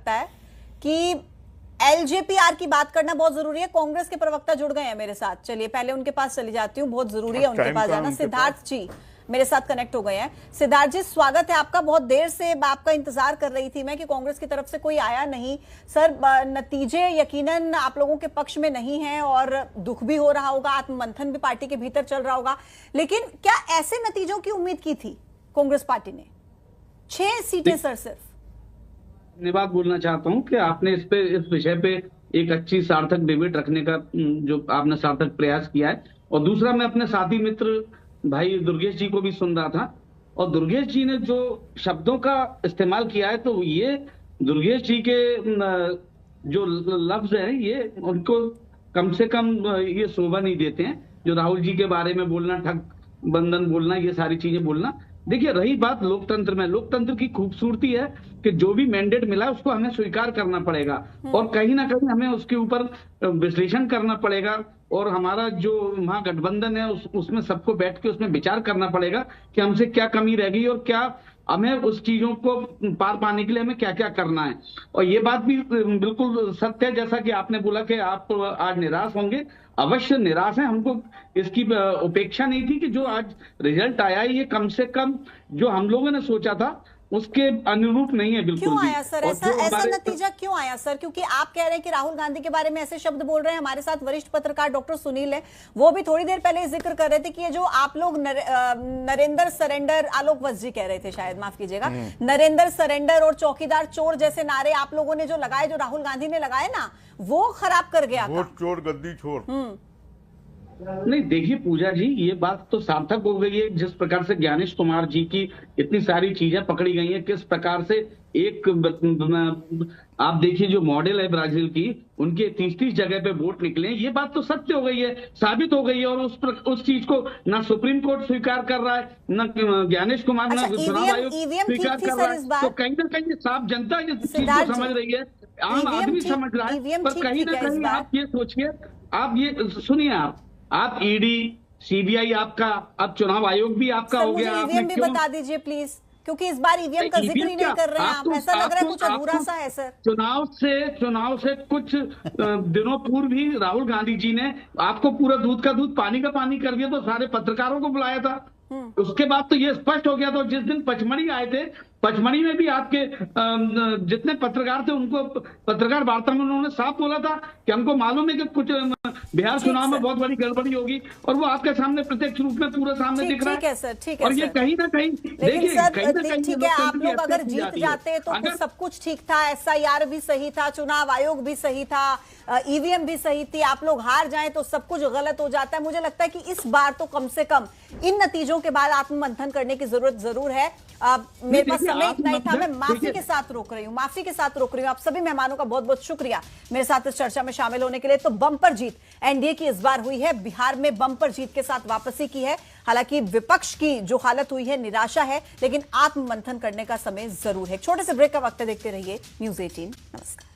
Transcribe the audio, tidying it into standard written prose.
लगता है कि एलजेपीआर की बात करना बहुत जरूरी है। कांग्रेस के प्रवक्ता जुड़ गए हैं मेरे साथ, चलिए पहले उनके पास चली जाती हूँ, बहुत जरूरी है उनके पास जाना। सिद्धार्थ जी मेरे साथ कनेक्ट हो गए हैं। सिद्धार्थ जी स्वागत है आपका। बहुत देर से आपका इंतजार कर रही थी मैं कि कांग्रेस की तरफ से कोई आया नहीं। सर नतीजे यकीनन आप लोगों के पक्ष में नहीं हैं और दुख भी हो रहा होगा, आत्ममंथन भी पार्टी के भीतर चल रहा होगा, लेकिन क्या ऐसे नतीजों की उम्मीद की थी कांग्रेस पार्टी ने? 6 सीटें सर सिर्फ। धन्यवाद बोलना चाहता हूं कि आपने इस विषय पे एक अच्छी सार्थक डिबेट रखने का जो आपने सार्थक प्रयास किया है। और दूसरा, मैं अपने साथी मित्र भाई दुर्गेश जी को भी सुन रहा था और दुर्गेश जी ने जो शब्दों का इस्तेमाल किया है, तो ये दुर्गेश जी के जो लफ्ज है ये उनको कम से कम ये शोभा नहीं देते हैं। जो राहुल जी के बारे में बोलना, ठग बंधन बोलना, ये सारी चीजें बोलना। देखिए, रही बात लोकतंत्र में, लोकतंत्र की खूबसूरती है कि जो भी मैंडेट मिला है उसको हमें स्वीकार करना पड़ेगा और कहीं ना कहीं हमें उसके ऊपर विश्लेषण करना पड़ेगा। और हमारा जो महागठबंधन है उसमें सबको बैठ के उसमें विचार करना पड़ेगा कि हमसे क्या कमी रह गई और क्या हमें उस चीजों को पार पाने के लिए हमें क्या क्या करना है। और ये बात भी बिल्कुल सत्य है, जैसा कि आपने बोला कि आप आज निराश होंगे। अवश्य निराश है, हमको इसकी उपेक्षा नहीं थी कि जो आज रिजल्ट आया है ये कम से कम जो हम लोगों ने सोचा था उसके अनुरूप नहीं है। बिल्कुल क्यों आया सर ऐसा नतीजा क्यों आया सर? क्योंकि आप कह रहे हैं कि राहुल गांधी के बारे में ऐसे शब्द बोल रहे हैं। हमारे साथ वरिष्ठ पत्रकार डॉक्टर सुनील है, वो भी थोड़ी देर पहले जिक्र कर रहे थे कि ये जो आप लोग नरेंद्र सरेंडर, आलोक वत्स जी कह रहे थे शायद, माफ कीजिएगा, नरेंद्र सरेंडर और चौकीदार चोर जैसे नारे आप लोगों ने जो लगाए, जो राहुल गांधी ने लगाए ना, वो खराब कर गया। वोट चोर, गद्दी चोर। नहीं, देखिए पूजा जी, ये बात तो सार्थक हो गई है। जिस प्रकार से ज्ञानेश कुमार जी की इतनी सारी चीजें पकड़ी गई हैं, किस प्रकार से एक आप देखिए जो मॉडल है ब्राजील की, उनके 30-30 जगह पे वोट निकले, ये बात तो सत्य हो गई है, साबित हो गई है। और उस चीज को ना सुप्रीम कोर्ट स्वीकार कर रहा है, ना ज्ञानेश कुमार, ना चुनाव आयोग स्वीकार कर रहा है। तो कहीं ना कहीं साफ जनता इस चीज को समझ रही है, आम आदमी समझ रहा है। पर कहीं ना कहीं आप ये सोचिए, आप ये सुनिए, आप ईडी, सीबीआई आपका, अब चुनाव आयोग भी आपका हो गया। ईवीएम भी बता दीजिए प्लीज, क्योंकि इस बार ईवीएम का जिक्र ही नहीं कर रहे हैं आप। ऐसा लग रहा है कुछ अधूरा सा है सर। चुनाव से कुछ दिनों पूर्व ही राहुल गांधी जी ने आपको पूरा दूध का दूध पानी का पानी कर दिया, तो सारे पत्रकारों को बुलाया था। उसके बाद तो ये स्पष्ट हो गया था। जिस दिन पचमढ़ी आए थे, पचमढ़ी में भी आपके जितने पत्रकार थे उनको पत्रकार वार्ता में उन्होंने साफ बोला था कि हमको मालूम है कि कुछ बिहार चुनाव में बहुत बड़ी गड़बड़ी होगी, और वो आपके सामने प्रत्यक्ष रूप में पूरा सामने दिख रहा है सर। ठीक है और ये कहीं ना कहीं देखिए, ठीक है, आप लोग अगर जीत जाते तो सब कुछ ठीक था, SIR भी सही था, चुनाव आयोग भी सही था, ईवीएम भी सही थी। आप लोग हार जाएं तो सब कुछ गलत हो जाता है। मुझे लगता है कि इस बार तो कम से कम इन नतीजों के बाद आत्ममंथन करने की जरूरत जरूर है। मेरे पास समय इतना ही था, मैं माफी के साथ रोक रही हूँ, आप सभी मेहमानों का बहुत बहुत शुक्रिया मेरे साथ इस चर्चा में शामिल होने के लिए। तो बम्पर जीत एनडीए की इस बार हुई है, बिहार में बम्पर जीत के साथ वापसी की है। हालांकि विपक्ष की जो हालत हुई है निराशा है, लेकिन आत्ममंथन करने का समय जरूर है। छोटे से ब्रेक का वक्त देखते रहिए News 18। नमस्कार।